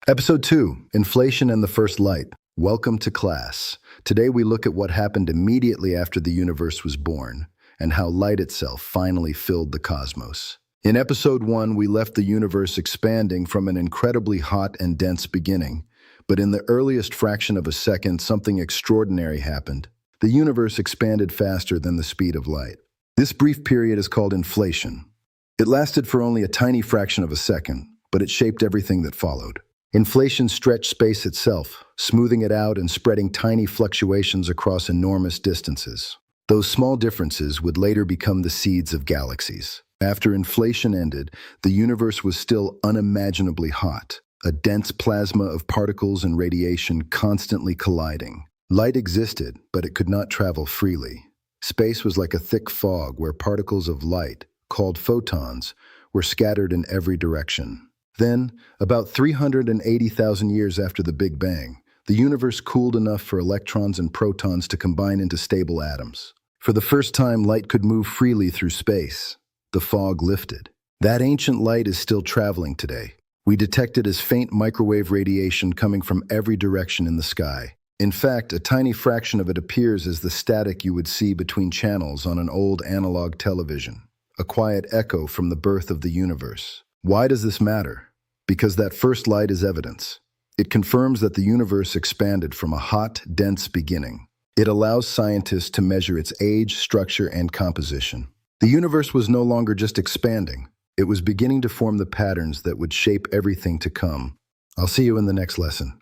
Episode 2, Inflation and the First Light. Welcome to class. Today we look at what happened immediately after the universe was born, and how light itself finally filled the cosmos. In Episode 1, we left the universe expanding from an incredibly hot and dense beginning, but in the earliest fraction of a second, something extraordinary happened. The universe expanded faster than the speed of light. This brief period is called inflation. It lasted for only a tiny fraction of a second, but it shaped everything that followed. Inflation stretched space itself, smoothing it out and spreading tiny fluctuations across enormous distances. Those small differences would later become the seeds of galaxies. After inflation ended, the universe was still unimaginably hot, a dense plasma of particles and radiation constantly colliding. Light existed, but it could not travel freely. Space was like a thick fog where particles of light, called photons, were scattered in every direction. Then, about 380,000 years after the Big Bang, the universe cooled enough for electrons and protons to combine into stable atoms. For the first time, light could move freely through space. The fog lifted. That ancient light is still traveling today. We detect it as faint microwave radiation coming from every direction in the sky. In fact, a tiny fraction of it appears as the static you would see between channels on an old analog television, a quiet echo from the birth of the universe. Why does this matter? Because that first light is evidence. It confirms that the universe expanded from a hot, dense beginning. It allows scientists to measure its age, structure, and composition. The universe was no longer just expanding. It was beginning to form the patterns that would shape everything to come. I'll see you in the next lesson.